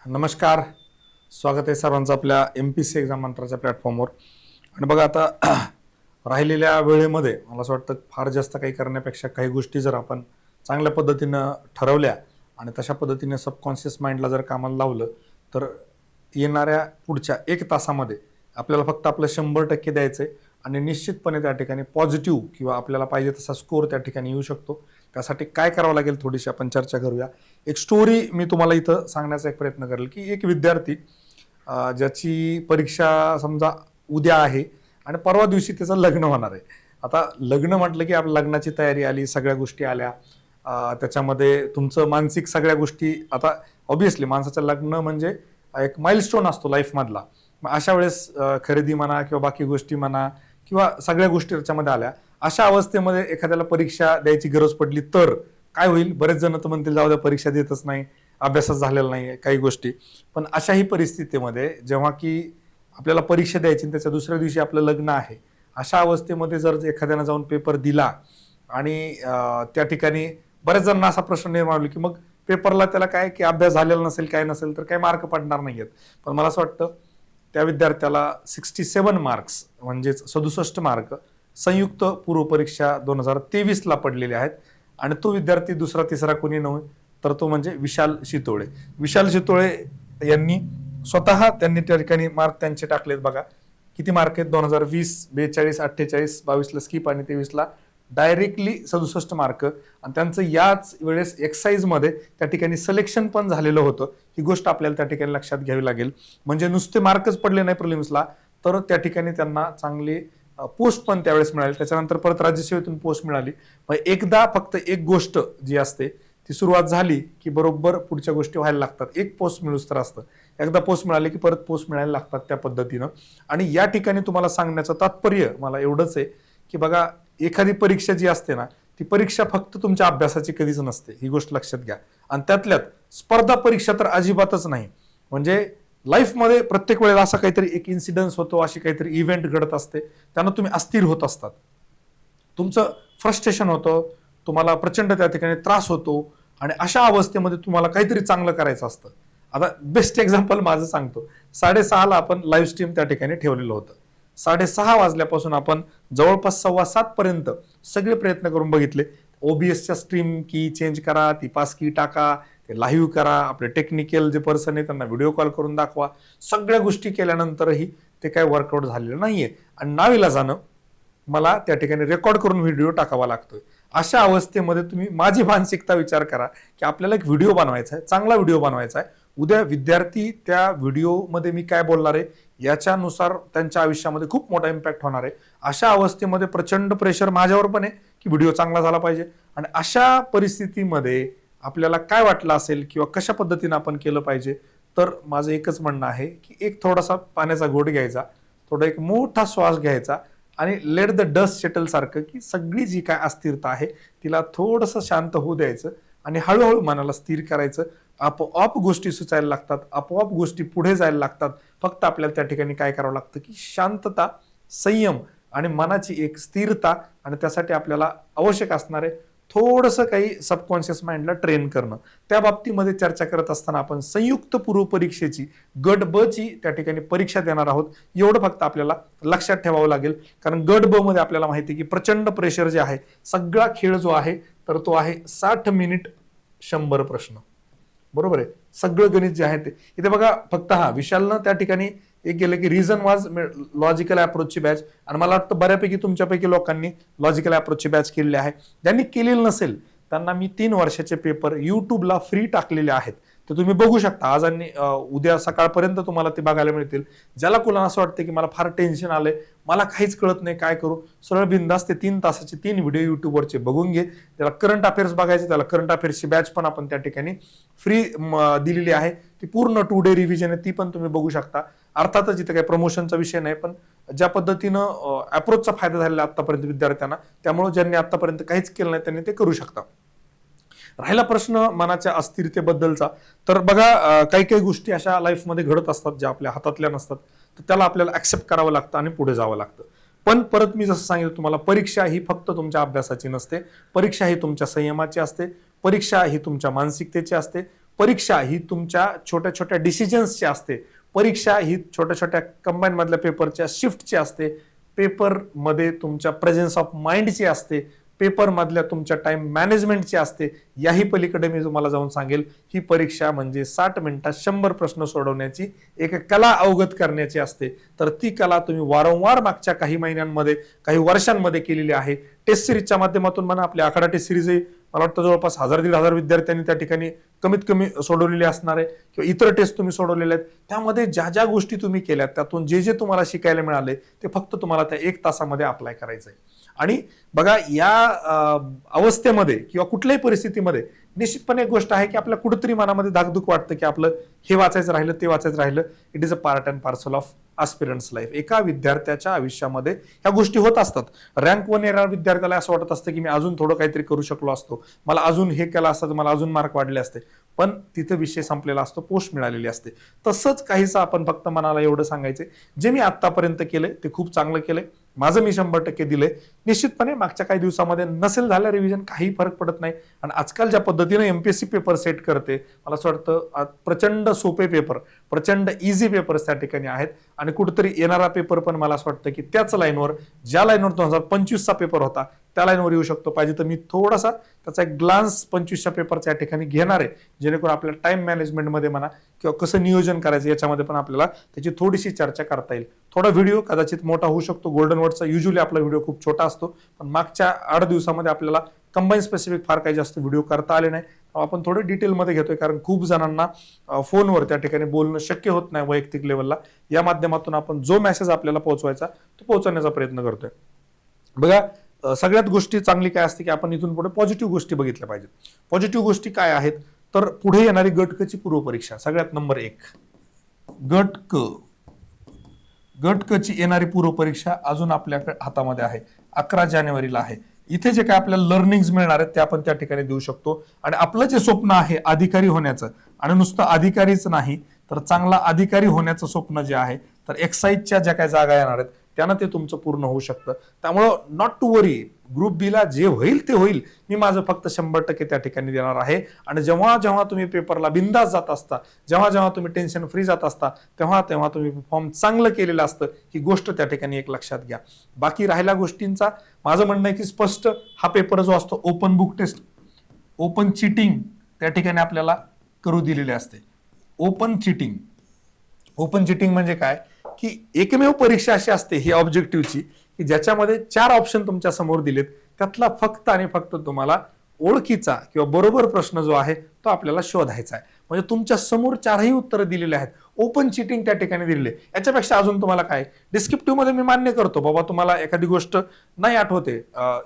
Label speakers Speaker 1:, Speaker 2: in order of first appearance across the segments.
Speaker 1: नमस्कार. स्वागत आहे सर्वांचं आपल्या MPC एक्झाम मंत्राच्या प्लॅटफॉर्मवर. आणि बघा आता राहिलेल्या वेळेमध्ये मला असं वाटतं फार जास्त काही करण्यापेक्षा काही गोष्टी जर आपण चांगल्या पद्धतीनं ठरवल्या आणि तशा पद्धतीने सबकॉन्शियस माइंडला जर कामाला लावलं तर येणाऱ्या पुढच्या 1 तासामध्ये आपल्याला फक्त आपलं 100% द्यायचं आहे आणि निश्चितपणे त्या ठिकाणी पॉझिटिव्ह किंवा आपल्याला पाहिजे तसा स्कोअर त्या ठिकाणी येऊ शकतो. त्यासाठी काय करावं लागेल थोडीशी आपण चर्चा करूया. एक स्टोरी मी तुम्हाला इथं सांगण्याचा एक प्रयत्न करेल की एक विद्यार्थी ज्याची परीक्षा समजा उद्या आहे आणि परवा दिवशी त्याचं लग्न होणार आहे. आता लग्न म्हटलं की आपल्या लग्नाची तयारी आली, सगळ्या गोष्टी आल्या, त्याच्यामध्ये तुमचं मानसिक सगळ्या गोष्टी. आता ऑब्व्हियसली माणसाचं लग्न म्हणजे एक माइलस्टोन असतो लाईफमधला. मग अशा वेळेस खरेदी म्हणा किंवा बाकी गोष्टी म्हणा किंवा सगळ्या गोष्टी त्याच्यामध्ये आल्या. अशा अवस्थेमध्ये एखाद्याला परीक्षा द्यायची गरज पडली तर काय होईल? बरेच जण तर म्हणतील जाऊ द्या, परीक्षा देतच नाही, अभ्यासच झालेला नाही, काही गोष्टी. पण अशाही परिस्थितीमध्ये जेव्हा की आपल्याला परीक्षा द्यायची त्याच्या दुसऱ्या दिवशी आपलं लग्न आहे, अशा अवस्थेमध्ये जर एखाद्यानं जाऊन पेपर दिला आणि त्या ठिकाणी बऱ्याच जणांना असा प्रश्न निर्माण होईल की मग पेपरला त्याला काय की अभ्यास झालेला नसेल, काय नसेल तर काही मार्क पडणार नाहीयेत. पण मला असं वाटतं त्या विद्यार्थ्याला 67 मार्क्स म्हणजेच 67 मार्क संयुक्त पूर्व परीक्षा 2023ला पडलेले आहेत. आणि तो विद्यार्थी दुसरा तिसरा कोणी नव्हे तर तो म्हणजे विशाल शितोळे. विशाल शितोळे यांनी स्वतः त्यांनी त्या ठिकाणी मार्क त्यांचे टाकलेत. बघा किती मार्क आहेत: 2020, 42, 48, 22ला स्किप आणि 23ला डायरेक्टली 67 मार्क. आणि त्यांचं याच वेळेस एक्साईजमध्ये त्या ठिकाणी सिलेक्शन पण झालेलं होतं. ही गोष्ट आपल्याला त्या ठिकाणी लक्षात घ्यावी लागेल. म्हणजे नुसते मार्कच पडले नाही प्रिलिम्सला, तर त्या ठिकाणी त्यांना चांगली पोस्ट पण त्यावेळेस मिळाली. त्याच्यानंतर परत राज्यसेवेतून पोस्ट मिळाली. मग एकदा फक्त एक गोष्ट जी असते ती सुरुवात झाली की बरोबर पुढच्या गोष्टी व्हायला लागतात. एक पोस्ट मिळूच तर असतं, एकदा पोस्ट मिळाली की परत पोस्ट मिळायला लागतात त्या पद्धतीनं. आणि या ठिकाणी तुम्हाला सांगण्याचं तात्पर्य मला एवढंच आहे की बघा, एखादी परीक्षा जी असते ना, ती परीक्षा फक्त तुमच्या अभ्यासाची कधीच नसते, ही गोष्ट लक्षात घ्या. आणि त्यातल्यात स्पर्धा परीक्षा तर अजिबातच नाही. म्हणजे लाईफमध्ये प्रत्येक वेळेला असा काहीतरी एक इन्सिडन्स होतो, अशी काहीतरी इव्हेंट घडत असते, त्यानं तुम्ही अस्थिर होत असतात, तुमचं फ्रस्ट्रेशन होतं, तुम्हाला प्रचंड त्या ठिकाणी त्रास होतो. आणि अशा अवस्थेमध्ये तुम्हाला काहीतरी चांगलं करायचं असतं. आता बेस्ट एक्झाम्पल माझं सांगतो. 6:30ला आपण लाईव्ह स्ट्रीम त्या ठिकाणी ठेवलेलं होतं. 6:30 वाजल्यापासून आपण जवळपास 7:15 पर्यंत सगळे प्रयत्न करून बघितले. OBSच्या स्ट्रीम की चेंज करा, ती पास की टाका, ते लाईव्ह करा, आपले टेक्निकल जे पर्सन आहे त्यांना व्हिडिओ कॉल करून दाखवा. सगळ्या गोष्टी केल्यानंतरही ते काय वर्कआउट झालेलं नाहीये. आणि नाविलाजानं मला त्या ठिकाणी रेकॉर्ड करून व्हिडिओ टाकावा लागतोय. अशा अवस्थेमध्ये तुम्ही माझी मानसिकता विचार करा की आपल्याला एक व्हिडिओ बनवायचा आहे, चांगला व्हिडिओ बनवायचा आहे. उद्या विद्यार्थी त्या व्हिडिओमध्ये मी काय बोलणार आहे याच्यानुसार त्यांच्या आयुष्यामध्ये खूप मोठा इम्पॅक्ट होणार आहे. अशा अवस्थेमध्ये प्रचंड प्रेशर माझ्यावर पण आहे की व्हिडिओ चांगला झाला पाहिजे. आणि अशा परिस्थितीमध्ये आपल्याला काय वाटलं असेल किंवा कशा पद्धतीने आपण केलं पाहिजे, तर माझं एकच म्हणणं आहे की एक थोडासा पाण्याचा घोट घ्यायचा, थोडा एक मोठा श्वास घ्यायचा आणि लेट द डस्ट सेटल सारखं की सगळी जी काय अस्थिरता आहे तिला थोडंसं शांत होऊ द्यायचं आणि हळूहळू मनाला स्थिर करायचं. आपोआप गोष्टी सुचायला लागतात, आपोआप गोष्टी पुढे जायला लागतात. फक्त आपल्याला त्या ठिकाणी काय करावं लागतं की शांतता, संयम आणि मनाची एक स्थिरता. आणि त्यासाठी आपल्याला आवश्यक असणारे थोडंसं काही सबकॉन्शियस माइंडला ट्रेन करणं. त्या बाबतीमध्ये चर्चा करत असताना आपण संयुक्त पूर्व परीक्षेची गट ब ची त्या ठिकाणी परीक्षा देणार आहोत, एवढं फक्त आपल्याला लक्षात ठेवावं लागेल. कारण गट ब मध्ये आपल्याला माहिती आहे की प्रचंड प्रेशर जे आहे, सगळा खेळ जो आहे तर तो आहे 60 मिनिट 100 प्रश्न. बरोबर आहे. सगळं गणित जे आहे ते इथे बघा. फक्त विशालनं त्या ठिकाणी एक गेलं की रिझन वाज लॉजिकल अप्रोचची बॅच. आणि मला वाटतं बऱ्यापैकी तुमच्यापैकी लोकांनी लॉजिकल अप्रोचची बॅच केलेली आहे. ज्यांनी केलेलं नसेल त्यांना मी 3 वर्षाचे पेपर युट्यूबला फ्री टाकलेले आहेत, ते तुम्ही बघू शकता. आज आणि उद्या सकाळपर्यंत तुम्हाला ते बघायला मिळतील. ज्याला कोणाला असं वाटतं की मला फार टेन्शन आलंय, मला काहीच कळत नाही, काय करू, सरळ बिंदास ते 3 तासाचे 3 व्हिडिओ युट्यूबवरचे बघून घे. त्याला करंट अफेअर्स बघायचे, त्याला करंट अफेअर्सची बॅच पण आपण त्या ठिकाणी फ्री दिलेली आहे. ती पूर्ण 2 डे रिव्हिजन आहे, ती पण तुम्ही बघू शकता. अर्थातच इथे काही प्रमोशनचा विषय नाही, पण ज्या पद्धतीनं अप्रोचचा फायदा झालेला आतापर्यंत विद्यार्थ्यांना, त्यामुळे ज्यांनी आतापर्यंत काहीच केलं नाही त्यांनी ते करू शकता. राहिला प्रश्न मनाच्या अस्थिरतेबद्दलचा, तर बघा काही काही गोष्टी अशा लाईफमध्ये घडत असतात ज्या आपल्या हातातल्या नसतात, तर त्याला आपल्याला ऍक्सेप्ट करावं लागतं आणि पुढे जावं लागतं. पण परत मी जसं सांगितलं तुम्हाला, परीक्षा ही फक्त तुमच्या अभ्यासाची नसते, परीक्षा ही तुमच्या संयमाची असते, परीक्षा ही तुमच्या मानसिकतेची असते, परीक्षा ही तुमच्या छोट्या छोट्या डिसिजन्सची असते, परीक्षा ही छोट्या छोट्या कंबाईन मधल्या पेपरच्या शिफ्टची असते, पेपरमध्ये तुमच्या प्रेझेन्स ऑफ माइंडची असते, पेपर मधल्या तुमच्या टाइम मॅनेजमेंटची असते. याही पलीकडे मी तुम्हाला जाऊन सांगेल, ही परीक्षा म्हणजे 60 मिनिटात 100 प्रश्न सोडवण्याची एक कला अवगत करण्याची असते. तर ती कला तुम्ही वारंवार मागच्या काही महिन्यांमध्ये, काही वर्षांमध्ये केलेली आहे. टेस्ट सिरीजच्या माध्यमातून म्हणा, आपल्या आखाडा टेस्ट सिरीज मला वाटतं जवळपास 1000-1500 विद्यार्थ्यांनी त्या ठिकाणी कमीत कमी सोडवलेली असणार आहे, किंवा इतर टेस्ट तुम्ही सोडवलेले आहेत. त्यामध्ये ज्या ज्या गोष्टी तुम्ही केल्यात, त्यातून जे जे तुम्हाला शिकायला मिळाले, ते फक्त तुम्हाला त्या 1 तासामध्ये अप्लाय करायचं आहे. आणि बघा, या अवस्थेमध्ये किंवा कुठल्याही परिस्थितीमध्ये निश्चितपणे एक गोष्ट आहे की आपल्या कुठेतरी मनामध्ये धाकधूक वाटतं की आपलं हे वाचायचं राहिलं, ते वाचायचं राहिलं. It is a part and parcel of aspirants life. एका विद्यार्थ्याच्या आयुष्यामध्ये ह्या गोष्टी होत असतात. रँक 1 येणाऱ्या विद्यार्थ्याला असं वाटत असतं की मी अजून थोडं काहीतरी करू शकलो असतो, मला अजून हे केलं असतं, मला अजून मार्क वाढले असते. पण तिथं विषय संपलेला असतो, पोस्ट मिळालेली असते. तसंच काहीसं आपण फक्त मनाला एवढं सांगायचं, जे मी आतापर्यंत केलंय ते खूप चांगलं केलंय, माझं मी 100% दिलंय. निश्चितपणे मागच्या काही दिवसामध्ये नसेल झालं रिव्हिजन, काही फरक पडत नाही. आणि आजकाल ज्या पद्धतीने एमपीएससी पेपर सेट करते, मला असं वाटतं प्रचंड सोपे पेपर, प्रचंड इझी पेपर्स त्या ठिकाणी आहेत. आणि कुठेतरी येणारा पेपर पण मला असं वाटतं की त्याच लाईनवर, ज्या लाईनवर 2025चा पेपर होता त्या लाईनवर येऊ शकतो. पाहिजे तर मी थोडासा त्याचा एक ग्लान्स 25च्या पेपरच्या या ठिकाणी घेणार आहे, जेणेकरून आपल्याला टाइम मॅनेजमेंटमध्ये म्हणा किंवा कसं नियोजन करायचं याच्यामध्ये पण आपल्याला त्याची थोडीशी चर्चा करता येईल. थोडा व्हिडिओ कदाचित मोठा होऊ शकतो. गोल्डन वर्डचा युजली आपला व्हिडिओ खूप छोटा असतो, पण मागच्या 8 दिवसामध्ये आपल्याला कंबाईन स्पेसिफिक फार काही जास्त व्हिडिओ करता आले नाही. आपण थोडं डिटेलमध्ये घेतोय, कारण खूप जणांना फोनवर त्या ठिकाणी बोलणं शक्य होत नाही वैयक्तिक लेवलला. या माध्यमातून आपण जो मेसेज आपल्याला पोहोचवायचा तो पोहोचवण्याचा प्रयत्न करतोय. बघा, सगळ्यात गोष्टी चांगली काय असते की आपण इथून पुढे पॉझिटिव्ह गोष्टी बघितल्या पाहिजेत. पॉझिटिव्ह गोष्टी काय आहेत, तर पुढे येणारी गट क ची पूर्वपरीक्षा सगळ्यात नंबर 1. गट क ची येणारी पूर्वपरीक्षा अजून आपल्या हातामध्ये आहे, 11 जानेवारीला आहे. इथे जे काय आपल्याला लर्निंग्स मिळणार आहेत ते आपण त्या ठिकाणी देऊ शकतो. आणि आपलं जे स्वप्न आहे अधिकारी होण्याचं, आणि नुसतं अधिकारीच नाही तर चांगला अधिकारी होण्याचं स्वप्न जे आहे, तर एक्साईजच्या ज्या काही जागा येणार आहेत त्यानं ते तुमचं पूर्ण होऊ शकतं. त्यामुळं नॉट टू वरी, ग्रुप बी ला जे होईल ते होईल. मी माझं फक्त 100% त्या ठिकाणी देणार आहे. आणि जेव्हा जेव्हा तुम्ही पेपरला बिंदास जात असता, जेव्हा जेव्हा तुम्ही टेन्शन फ्री जात असता, तेव्हा तेव्हा तुम्ही फॉर्म चांगलं केलेलं असतं. ही गोष्ट त्या ठिकाणी एक लक्षात घ्या. बाकी राहिल्या गोष्टींचा माझं म्हणणं आहे की स्पष्ट हा पेपर जो असतो open book test, open cheating त्या ठिकाणी आपल्याला करू दिलेले असते. ओपन चिटिंग म्हणजे काय की एकमेव परीक्षा अशी असते ही ऑब्जेक्टिव्हची की ज्याच्यामध्ये 4 ऑप्शन तुमच्या समोर दिलेत, त्यातला फक्त आणि फक्त तुम्हाला ओळखीचा किंवा बरोबर प्रश्न जो आहे तो आपल्याला शोधायचा आहे. म्हणजे तुमच्या समोर 4ही उत्तरं दिलेली आहेत. ओपन चिटिंग त्या ठिकाणी दिलेली. याच्यापेक्षा अजून तुम्हाला काय, डिस्क्रिप्टिव्ह मध्ये मी मान्य करतो बाबा, तुम्हाला एखादी गोष्ट नाही आठवते,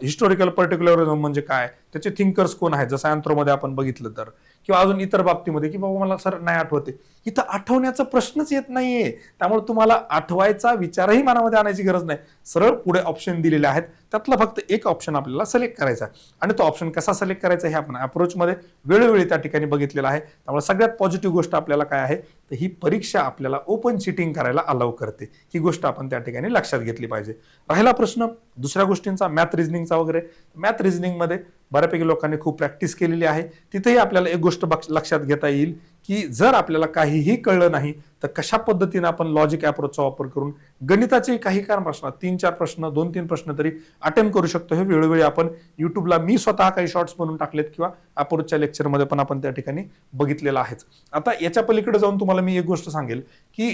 Speaker 1: हिस्टोरिकल पर्टिक्युलरिझम म्हणजे काय, त्याचे थिंकर्स कोण आहेत, जसं अँथ्रोमध्ये आपण बघितलं तर, किंवा अजून इतर बाबतीमध्ये की बाबा मला सर नाही आठवते, इथं आठवण्याचा प्रश्नच येत नाहीये. त्यामुळे तुम्हाला आठवायचा विचारही मनामध्ये आणायची गरज नाही. सरळ पुढे ऑप्शन दिलेले आहेत, त्यातला फक्त एक ऑप्शन आपल्याला सिलेक्ट करायचा. आणि तो ऑप्शन कसा सिलेक्ट करायचा हे आपण अप्रोचमध्ये वेळोवेळी त्या ठिकाणी बघितलेलं आहे. त्यामुळे सगळ्यात पॉझिटिव्ह गोष्ट आपल्याला काय आहे, तर ही परीक्षा आपल्याला ओपन चिटिंग करायला अलाउ करते. ही गोष्ट आपण त्या ठिकाणी लक्षात घेतली पाहिजे. राहिला प्रश्न दुसऱ्या गोष्टींचा, मॅथ रिझनिंगचा वगैरे. मॅथ रिझनिंगमध्ये बऱ्यापैकी लोकांनी खूप प्रॅक्टिस केलेली आहे. तिथेही आपल्याला एक गोष्ट लक्षात घेता येईल की जर आपल्याला काहीही कळलं नाही तर कशा पद्धतीने आपण लॉजिक अप्रोचचा वापर करून गणिताचे काही प्रश्न, 3-4 प्रश्न, 2-3 प्रश्न तरी अटेम्प्ट करू शकतो. हे वेळोवेळी आपण युट्यूबला मी स्वतः काही शॉर्ट्स बनवून टाकलेत किंवा अप्रोचच्या लेक्चरमध्ये पण आपण त्या ठिकाणी बघितलेलं आहेच. आता याच्या पलीकडे जाऊन तुम्हाला मी एक गोष्ट सांगेल की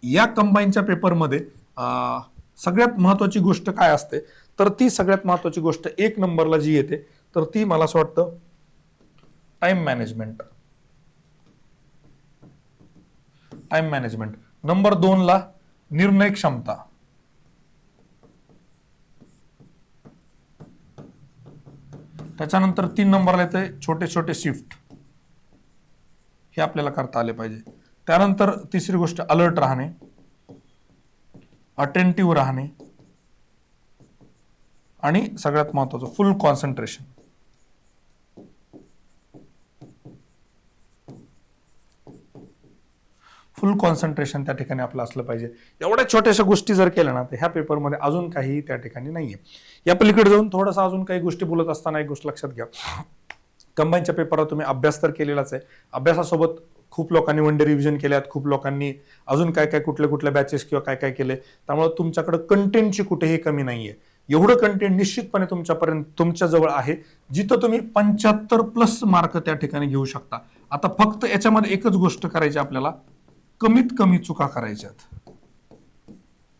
Speaker 1: या कंबाईनच्या पेपरमध्ये सगळ्यात महत्वाची गोष्ट काय असते, तर ती सगळ्यात महत्वाची गोष्ट 1 नंबरला जी येते तर ती मला असं वाटतं टाइम मॅनेजमेंट. नंबर 2 ला निर्णय क्षमता. त्याच्यानंतर 3 नंबरला येते छोटे छोटे शिफ्ट, हे आपल्याला करता आले पाहिजे. त्यानंतर तिसरी गोष्ट अलर्ट राहणे, अटेंटिव्ह राहणे, आणि सगळ्यात महत्वाचं फुल कॉन्सन्ट्रेशन. फुल कॉन्सन्ट्रेशन त्या ठिकाणी आपलं असलं पाहिजे. एवढ्या छोट्याशा गोष्टी जर केल्या ना तर ह्या पेपरमध्ये अजून काही त्या ठिकाणी नाहीये. या पलीकडे जाऊन थोडासा अजून काही गोष्टी बोलत असताना एक गोष्ट लक्षात घ्या, कंबाईनच्या पेपरला तुम्ही अभ्यास तर केलेलाच आहे, अभ्यासासोबत खूप लोकांनी वन डे रिव्हिजन केल्यात, खूप लोकांनी अजून काय काय कुठल्या कुठल्या बॅचेस किंवा काय काय केले, त्यामुळे तुमच्याकडे कंटेंटची कुठेही कमी नाहीये. एवढं कंटेंट निश्चितपणे तुमच्यापर्यंत तुमच्या जवळ आहे जिथं तुम्ही 75+ मार्क त्या ठिकाणी घेऊ शकता. आता फक्त याच्यामध्ये एकच गोष्ट करायची आपल्याला, कमीत कमी चुका करायच्यात.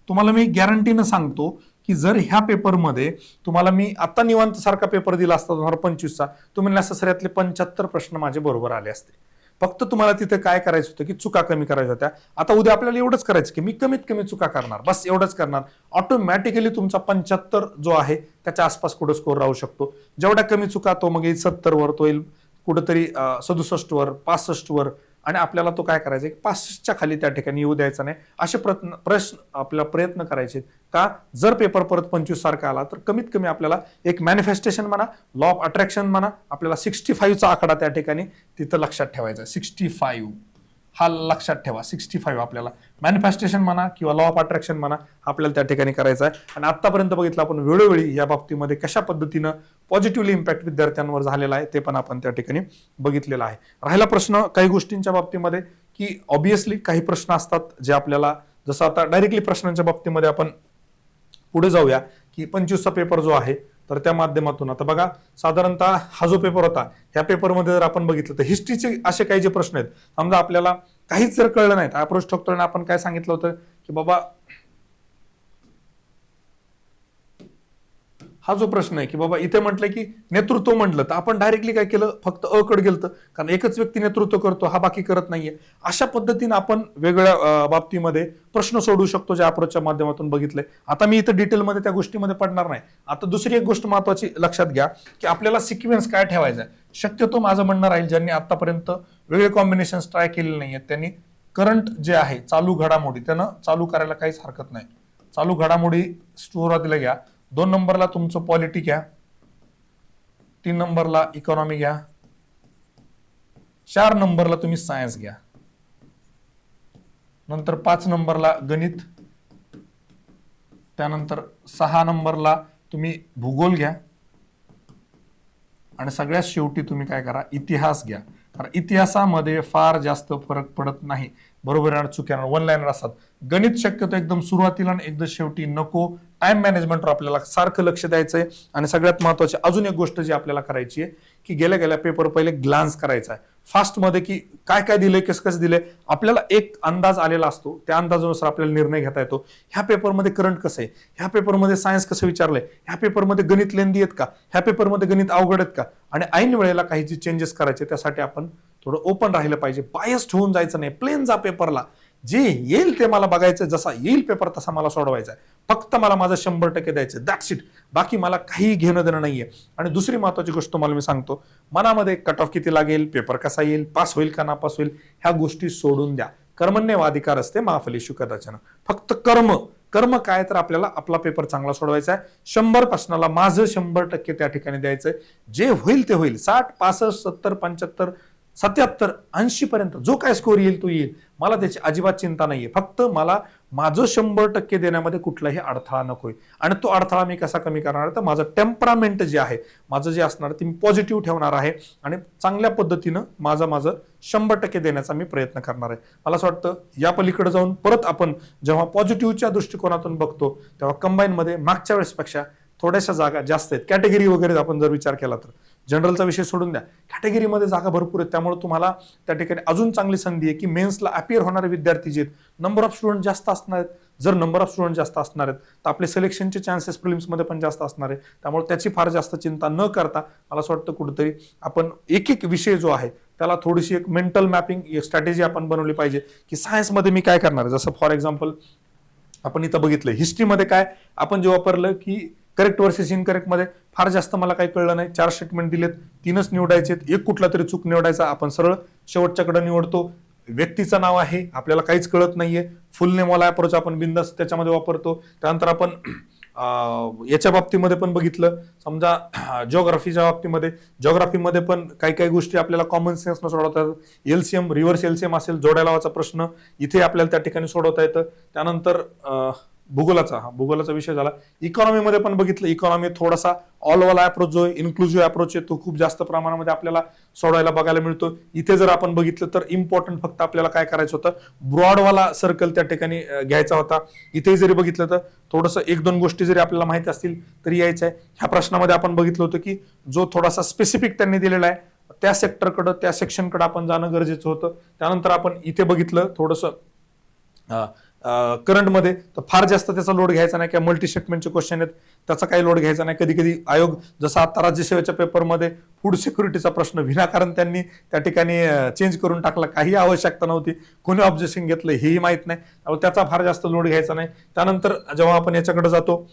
Speaker 1: तुम्हाला मी गॅरंटीनं सांगतो की जर ह्या पेपरमध्ये तुम्हाला मी आता निवांत सारखा पेपर दिला असता 2025चा, तुम्ही सरासरीतले 75 प्रश्न माझे बरोबर आले असते. फक्त तुम्हाला तिथे काय करायचं होतं की चुका कमी करायच्या होत्या. आता उद्या आपल्याला एवढंच करायचं की मी कमीत कमी चुका करणार, बस एवढंच करणार. ऑटोमॅटिकली तुमचा 75 जो आहे त्याच्या आसपास कुठं स्कोर राहू शकतो. जेवढ्या कमी चुका तो मग 70 वर, तो येईल कुठंतरी 67 वर, 65 वर, आणि आपल्याला तो काय करायचा, 65च्या खाली त्या ठिकाणी येऊ द्यायचा नाही. असे प्रश्न आपल्याला प्रयत्न करायचे का, जर पेपर परत 25 सारखा आला तर कमीत कमी आपल्याला एक मॅनिफेस्टेशन म्हणा, लॉ ऑफ अट्रॅक्शन म्हणा, आपल्याला 65चा आकडा त्या ठिकाणी तिथं लक्षात ठेवायचा. 65 हा लक्षात ठेवा. 65 आपल्याला मॅनिफेस्टेशन म्हणा किंवा लॉ ऑफ अट्रॅक्शन म्हणा आपल्याला त्या ठिकाणी करायचं आहे. आणि आतापर्यंत बघितलं आपण वेळोवेळी या बाबतीमध्ये कशा पद्धतीनं पॉझिटिव्हली इम्पॅक्ट विद्यार्थ्यांवर झालेला आहे ते पण आपण त्या ठिकाणी बघितलेलं आहे. राहिला प्रश्न काही गोष्टींच्या बाबतीमध्ये की ऑब्विसली काही प्रश्न असतात जे आपल्याला, जसं आता डायरेक्टली प्रश्नांच्या बाबतीमध्ये आपण पुढे जाऊया की 25चा पेपर जो आहे तर त्या माध्यमातून आता बघा, साधारणतः हा जो पेपर होता ह्या पेपरमध्ये जर आपण बघितलं तर हिस्ट्रीचे असे काही जे प्रश्न आहेत, समजा आपल्याला काहीच जर कळलं नाही, अप्रोच ठोकताना आपण काय सांगितलं होतं की बाबा हा जो प्रश्न आहे की बाबा इथे म्हटलं की नेतृत्व म्हटलं तर आपण डायरेक्टली काय केलं, फक्त अ कडे गेलं, कारण एकच व्यक्ती नेतृत्व करतो, हा बाकी करत नाहीये. अशा पद्धतीने आपण वेगवेगळ्या बाबतीमध्ये प्रश्न सोडू शकतो जे अप्रोचच्या माध्यमातून बघितले. आता मी इथं डिटेलमध्ये त्या गोष्टीमध्ये पडणार नाही. आता दुसरी एक गोष्ट महत्वाची लक्षात घ्या की आपल्याला सिक्वेन्स काय ठेवायचा आहे. शक्यतो माझं म्हणणं राहील, ज्यांनी आतापर्यंत वेगळे कॉम्बिनेशन ट्राय केलेले नाहीयेत त्यांनी करंट जे आहे चालू घडामोडी त्यानं चालू करायला काहीच हरकत नाही. चालू घडामोडी सुरुवातीला घ्या. 2 नंबरला तुमचं पॉलिटी घ्या, 3 नंबरला इकॉनॉमी घ्या, 4 नंबरला तुम्ही सायन्स घ्या, नंतर 5 नंबरला गणित, त्यानंतर 6 नंबरला तुम्ही भूगोल घ्या, आणि सगळ्यात शेवटी तुम्ही काय करा, इतिहास घ्या. कारण इतिहासामध्ये फार जास्त फरक पडत नाही, बरोबर येणार चुक्या वन लाईनर असतात. गणित शक्यतो एकदम सुरुवातीला आणि एकदम शेवटी नको. टाइम मॅनेजमेंटवर आपल्याला सारखं लक्ष द्यायचंय. आणि सगळ्यात महत्वाची अजून एक गोष्ट जी आपल्याला करायची आहे की गेल्या गेल्या पेपर पहिले ग्लान्स करायचा आहे फास्ट मध्ये की काय काय दिले, कसं कसं दिले, आपल्याला एक अंदाज आलेला असतो. त्या अंदाजानुसार आपल्याला निर्णय घेता येतो. ह्या पेपरमध्ये करंट कसं आहे, ह्या पेपरमध्ये सायन्स कसं विचारलंय, ह्या पेपरमध्ये गणित लेंदी आहेत का, ह्या पेपरमध्ये गणित अवघड आहेत का, आणि ऐन वेळेला काही जे चेंजेस करायचे त्यासाठी आपण थोडं ओपन राहिलं पाहिजे. बायस्ड होऊन जायचं नाही. प्लेन जा पेपरला, जे येईल ते मला बघायचं, जसा येईल पेपर तसा मला सोडवायचा आहे. फक्त मला माझं 100% द्यायचं, दॅट्स इट. बाकी मला काही घेणं देणं नाहीये. आणि दुसरी महत्वाची गोष्ट तुम्हाला मी सांगतो, मनामध्ये कट ऑफ किती लागेल, पेपर कसा येईल, पास होईल का नापास होईल, ह्या गोष्टी सोडून द्या. कर्मण्येव अधिकार असते माफलेषु कदाचन. फक्त कर्म काय, तर आपल्याला आपला पेपर चांगला सोडवायचा आहे. 100 प्रश्नाला माझं 100% त्या ठिकाणी द्यायचंय. जे होईल ते होईल. 60, 65, 70, 75, 77, 80 पर्यंत जो काय स्कोर येईल तो येईल. मला त्याची अजिबात चिंता नाहीये. फक्त मला माझं 100% देण्यामध्ये कुठलाही अडथळा नकोय. आणि तो अडथळा मी कसा कमी करणार, तर माझं टेम्परामेंट जे आहे, माझं जे असणार ते मी पॉझिटिव्ह ठेवणार आहे आणि चांगल्या पद्धतीनं माझं 100% देण्याचा मी प्रयत्न करणार आहे. मला असं वाटतं या पलीकडे जाऊन परत आपण जेव्हा पॉझिटिव्हच्या दृष्टिकोनातून बघतो तेव्हा कंबाईनमध्ये मागच्या वेळेसपेक्षा थोड्याशा जागा जास्त आहेत. कॅटेगरी वगैरे आपण जर विचार केला तर जनरलचा विषय सोडून द्या, कॅटेगरीमध्ये जागा भरपूर आहेत. त्यामुळे तुम्हाला त्या ठिकाणी अजून चांगली संधी आहे की मेन्सला अपियर होणारे विद्यार्थी जे आहेत, नंबर ऑफ स्टुडंट जास्त असणार आहेत. जर नंबर ऑफ स्टुडंट जास्त असणार आहेत तर आपले सिलेक्शनचे चान्सेस प्रिलिम्समध्ये पण जास्त असणार आहे. त्यामुळे त्याची फार जास्त चिंता न करता मला असं वाटतं कुठेतरी आपण एक विषय जो आहे त्याला थोडीशी एक मेंटल मॅपिंग स्ट्रॅटेजी आपण बनवली पाहिजे की सायन्समध्ये मी काय करणार आहे. जसं फॉर एक्झाम्पल आपण इथं बघितलं हिस्ट्रीमध्ये काय आपण जे वापरलं की करेक्ट वर्सेस इनकरेक्ट मध्ये फार जास्त मला काही कळलं नाही. 4 स्टेटमेंट दिलेत, 3च निवडायचे, एक कुठला तरी चूक निवडायचा. आपण सरळ शेवटच्याकडे निवडतो. व्यक्तीचं नाव आहे, आपल्याला काहीच कळत नाहीये. फुल नेम वाला अप्रोच आपण बिंदास त्याच्यामध्ये वापरतो. त्यानंतर आपण याच्या बाबतीमध्ये पण बघितलं, समजा जिओग्राफीच्या बाबतीमध्ये, जिओग्राफीमध्ये पण काही काही गोष्टी आपल्याला कॉमन सेन्स न सोडवतात. एलसीएम, रिव्हर्स एलसीएम असेल, जोड्या लावाचा प्रश्न इथे आपल्याला त्या ठिकाणी सोडवता येतं. त्यानंतर भूगोलाचा विषय झाला. इकॉनॉमीमध्ये पण बघितलं, इकॉनॉमी थोडासा ऑल ओव्हर अप्रोच जो इन्क्लुझिव्ह अप्रोच आहे तो खूप जास्त प्रमाणामध्ये आपल्याला सोडवायला बघायला मिळतो. इथे जर आपण बघितलं तर इम्पॉर्टंट फक्त आपल्याला काय करायचं होतं, ब्रॉडवाला सर्कल त्या ठिकाणी घ्यायचा होता. इथे जरी बघितलं तर थोडंसं एक दोन गोष्टी जरी आपल्याला माहिती असतील तरी यायचं आहे. ह्या प्रश्नामध्ये आपण बघितलं होतं की जो थोडासा स्पेसिफिक त्यांनी दिलेला आहे त्या सेक्टरकडं, त्या सेक्शनकडे आपण जाणं गरजेचं होतं. त्यानंतर आपण इथे बघितलं थोडंसं करंटमध्ये तर फार जास्त त्याचा लोड घ्यायचा नाही, किंवा मल्टी स्टेटमेंटचे क्वेश्चन आहेत त्याचा काही लोड घ्यायचा नाही. कधी कधी आयोग जसं आता राज्यसेवेच्या पेपरमध्ये फूड सिक्युरिटीचा प्रश्न विनाकारण त्यांनी त्या ठिकाणी चेंज करून टाकला, काही आवश्यकता नव्हती, कोणी ऑब्जेक्शन घेतलं हेही माहित नाही, त्याचा फार जास्त लोड घ्यायचा नाही. त्यानंतर जेव्हा आपण याच्याकडे जातो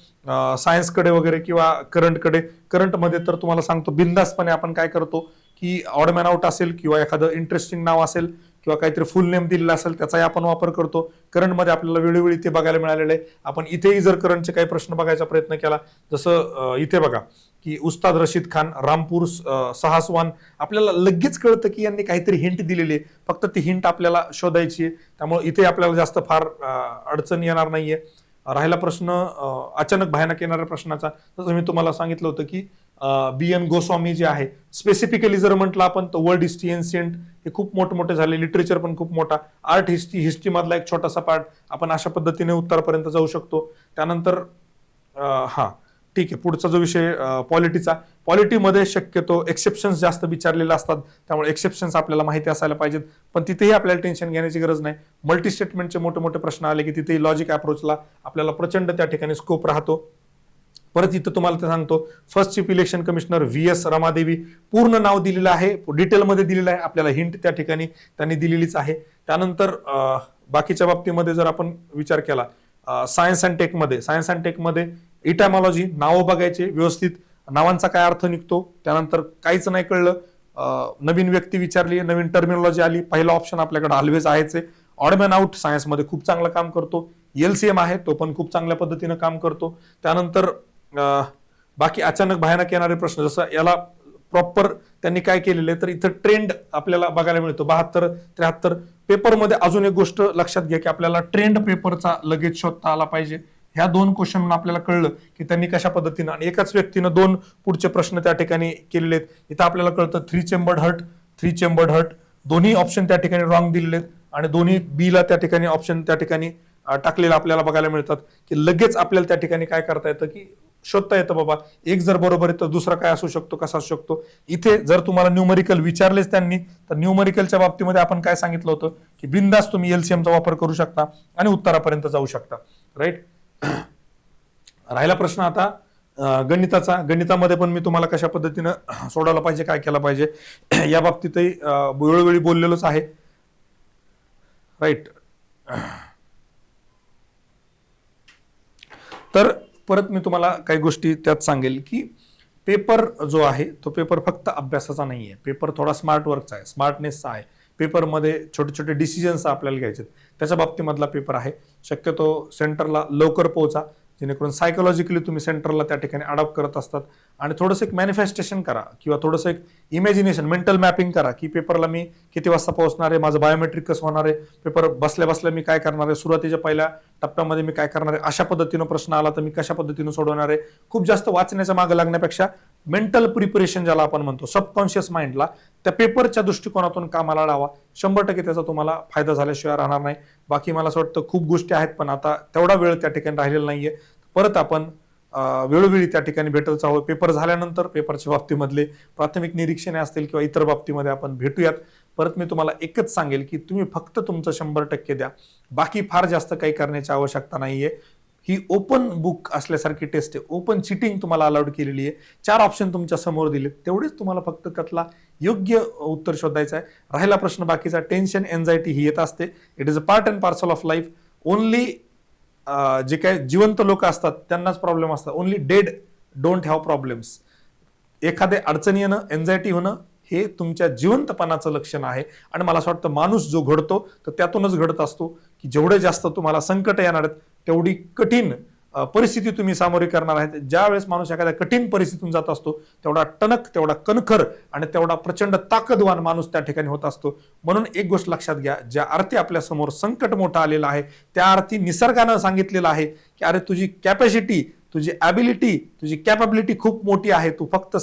Speaker 1: सायन्सकडे वगैरे किंवा करंटमध्ये तर तुम्हाला सांगतो बिंदासपणे आपण काय करतो की ऑड मॅन आउट असेल किंवा एखादं इंटरेस्टिंग नाव असेल किंवा काहीतरी फुल नेम दिलेला असेल त्याचाही आपण वापर करतो. करंटमध्ये आपल्याला वेळोवेळी ते बघायला मिळालेलं आहे. आपण इथेही जर करंटचे काही प्रश्न बघायचा प्रयत्न केला, जसं इथे बघा की उस्ताद रशीद खान रामपूर सहासवान, आपल्याला लगेच कळतं की यांनी काहीतरी हिंट दिलेली आहे, फक्त ती हिंट आपल्याला शोधायची आहे. त्यामुळे इथे आपल्याला जास्त फार अडचण येणार नाहीये. राहिला प्रश्न अचानक भयानक येणाऱ्या प्रश्नाचा, जसं मी तुम्हाला सांगितलं होतं की BN गोस्वामी जे आहे, स्पेसिफिकली जर म्हटलं आपण तर वर्ल्ड हिस्ट्री एन्शियंट हे खूप मोठे झाले, लिटरेचर पण खूप मोठा, आर्ट हिस्ट्री मधला एक छोटासा पार्ट, आपण अशा पद्धतीने उत्तरापर्यंत जाऊ शकतो. त्यानंतर ठीक आहे, पुढचा जो विषय पॉलिटीमध्ये शक्यतो एक्सेप्शन्स जास्त विचारलेले असतात, त्यामुळे एक्सेप्शन्स आपल्याला माहिती असायला पाहिजेत, पण तिथेही आपल्याला टेन्शन घेण्याची गरज नाही. मल्टी स्टेटमेंटचे मोठे प्रश्न आले की तिथेही लॉजिक अप्रोचला आपल्याला प्रचंड त्या ठिकाणी स्कोप राहतो. परत इथं तुम्हाला ते सांगतो, first chief election commissioner VS Ramadevi, पूर्ण नाव दिलेलं आहे, डिटेलमध्ये दिलेलं आहे, आपल्याला हिंट त्या ठिकाणी त्यांनी दिलेलीच आहे. त्यानंतर बाकीच्या बाबतीमध्ये जर आपण विचार केला, सायन्स अँड टेकमध्ये इटॅमॉलॉजी, नावं बघायचे व्यवस्थित, नावांचा काय अर्थ निघतो. त्यानंतर काहीच नाही कळलं, नवीन व्यक्ती विचारली, नवीन टर्मिनॉलॉजी आली, पहिला ऑप्शन आपल्याकडे ऑलवेज आहेच. ऑड मॅन आउट सायन्समध्ये खूप चांगलं काम करतो. LCM आहे तो पण खूप चांगल्या पद्धतीनं काम करतो. त्यानंतर बाकी अचानक भयानक येणारे प्रश्न, जसं याला प्रॉपर त्यांनी काय केलेले तर इथं ट्रेंड आपल्याला बघायला मिळतो. 72-73 पेपरमध्ये अजून एक गोष्ट लक्षात घ्या की आपल्याला ट्रेंड पेपरचा लगेच शोधता आला पाहिजे. ह्या दोन क्वेश्चन आपल्याला कळलं की त्यांनी कशा पद्धतीनं, आणि एकाच व्यक्तीनं दोन पुढचे प्रश्न त्या ठिकाणी केलेले आहेत. इथं आपल्याला कळतं 3 चेंबर्ड हर्ट, दोन्ही ऑप्शन त्या ठिकाणी रॉंग दिलेले आहेत आणि दोन्ही बीला त्या ठिकाणी ऑप्शन त्या ठिकाणी टाकलेलं आपल्याला बघायला मिळतात की लगेच आपल्याला त्या ठिकाणी काय करता येतं की शोधता येतं, बाबा एक जर बरोबर आहे तर दुसरा काय असू शकतो, कसा असू शकतो. इथे जर तुम्हाला न्यूमरिकल विचारलेच त्यांनी तर न्यूमरिकलच्या बाबतीमध्ये आपण काय सांगितलं होतं की बिंदास तुम्ही LCMचा वापर करू शकता आणि उत्तरापर्यंत जाऊ शकता. राईट. राहिला प्रश्न आता गणितामध्ये पण मी तुम्हाला कशा पद्धतीनं सोडवला पाहिजे, काय केलं पाहिजे या बाबतीतही वेळोवेळी बोललेलोच आहे. राईट. तर परत मी तुम्हाला काही गोष्टी त्यात सांगेल की पेपर जो आहे तो पेपर फक्त अभ्यासाचा नाहीये, पेपर थोडा स्मार्ट वर्कचा आहे, स्मार्टनेसचा आहे. पेपरमध्ये छोटे डिसिजन्स आपल्याला घ्यायचे, त्याच्या बाबतीमधला पेपर आहे. शक्यतो सेंटरला लवकर पोहोचा, जेणेकरून सायकोलॉजिकली तुम्ही सेंटरला त्या ठिकाणी अडॉप्ट करत असतात, आणि थोडंसं एक मॅनिफेस्टेशन करा किंवा थोडंसं एक इमॅजिनेशन, मेंटल मॅपिंग करा की पेपरला मी किती वाजता पोहोचणार आहे, माझं बायोमेट्रिक कसं होणार आहे, पेपर बसल्या मी काय करणार आहे, सुरुवातीच्या पहिल्या टप्प्यामध्ये मी काय करणार आहे, अशा पद्धतीनं प्रश्न आला तर मी कशा पद्धतीनं सोडवणार आहे. खूप जास्त वाचण्याच्या मागे लागण्यापेक्षा मेंटल प्रिपरेशन ज्याला आपण म्हणतो, सबकॉन्शियस माइंडला त्या पेपरच्या दृष्टिकोनातून कामाला लावा. 100% त्याचा तुम्हाला फायदा झाल्याशिवाय राहणार नाही. बाकी मला असं वाटतं खूप गोष्टी आहेत, पण आता तेवढा वेळ त्या ठिकाणी राहिलेला नाहीये. परत आपण वेळोवेळी त्या ठिकाणी भेटत आहोत. पेपर झाल्यानंतर पेपरच्या बाबतीमधले प्राथमिक निरीक्षणे असतील किंवा इतर बाबतीमध्ये आपण भेटूयात. परत मी तुम्हाला एकच सांगेल की तुम्ही फक्त तुमचं 100% द्या, बाकी फार जास्त काही करण्याची आवश्यकता नाहीये. ही ओपन बुक असल्यासारखी टेस्ट आहे, ओपन चिटिंग तुम्हाला अलाउड केलेली आहे. 4 ऑप्शन तुमच्या समोर दिले, तेवढेच तुम्हाला फक्त त्यातला योग्य उत्तर शोधायचं आहे. राहिला प्रश्न बाकीचा, टेन्शन एन्झायटी ही येत असते, it is a part and parcel of life. Only जे काही जिवंत लोक असतात त्यांनाच प्रॉब्लेम असतात, only dead don't have problems. एखाद्या अडचणी येणं, एन्झायटी होणं हे तुमच्या जिवंतपणाचं लक्षण आहे. आणि मला असं वाटतं माणूस जो घडतो तर त्यातूनच घडत असतो की जेवढे जास्त तुम्हाला संकट येणार आहेत तेवढी कठीण परिस्थिती तुम्ही सामोरी करणार आहेत. ज्या वेळेस माणूस एखाद्या कठीण परिस्थितीतून जात असतो तेवढा टणक, तेवढा कणखर आणि तेवढा प्रचंड ताकदवान माणूस त्या ठिकाणी होत असतो. म्हणून एक गोष्ट लक्षात घ्या, ज्या अर्थी आपल्या समोर संकट मोठं आलेलं आहे त्या अर्थी निसर्गानं सांगितलेलं आहे की अरे तुझी कॅपॅसिटी, तुझी ॲबिलिटी, तुझी कॅपॅबिलिटी खूप मोठी आहे. तू फक्त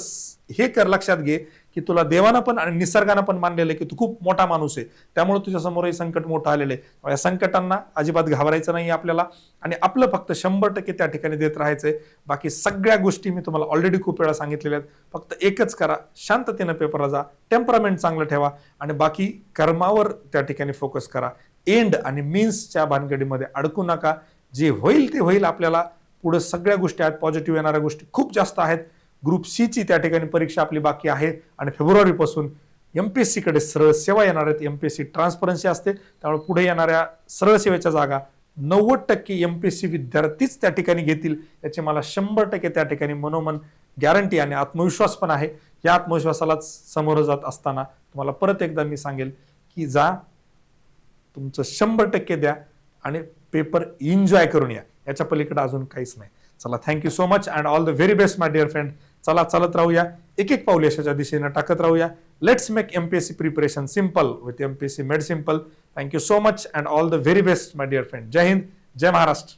Speaker 1: हे कर, लक्षात घे की तुला देवानं पण आणि निसर्गानं पण मानलेलं आहे की तू खूप मोठा माणूस आहे. त्यामुळे तुझ्या समोर हे संकट मोठं आलेलं आहे. या संकटांना अजिबात घाबरायचं नाही आपल्याला आणि आपलं फक्त 100% त्या ठिकाणी देत राहायचंय. बाकी सगळ्या गोष्टी मी तुम्हाला ऑलरेडी खूप वेळा सांगितलेल्या आहेत. फक्त एकच करा, शांततेनं पेपरला जा, टेम्परामेंट चांगलं ठेवा आणि बाकी कर्मावर त्या ठिकाणी फोकस करा. एंड आणि मीन्सच्या भानगडीमध्ये अडकू नका. जे होईल ते होईल. आपल्याला पुढे सगळ्या गोष्टी आहेत, पॉझिटिव्ह येणाऱ्या गोष्टी खूप जास्त आहेत. ग्रुप सी ची त्या ठिकाणी परीक्षा आपली बाकी आहे आणि फेब्रुवारीपासून एमपीएससी कडे सरळ सेवा येणार आहेत. एमपीएससी ट्रान्सपरन्सी असते, त्यामुळे पुढे येणाऱ्या सरळ सेवेच्या जागा 90% एमपीएससी विद्यार्थीच त्या ठिकाणी घेतील याची मला 100% त्या ठिकाणी मनोमन गॅरंटी आणि आत्मविश्वास पण आहे. या आत्मविश्वासालाच समोर जात असताना तुम्हाला परत एकदा मी सांगेल की जा, तुमचं 100% द्या आणि पेपर एन्जॉय करून या. याच्या पलीकडे अजून काहीच नाही. चला, thank you so much and all the very best my dear friend. चला, चालत राहूया, एक एक पाऊल यशाच्या दिशेने टाकत राहूया. Let's make MPSC preparation simple with MPSC made simple. Thank you so much and all the very best my dear friend. जय हिंद, जय महाराष्ट्र.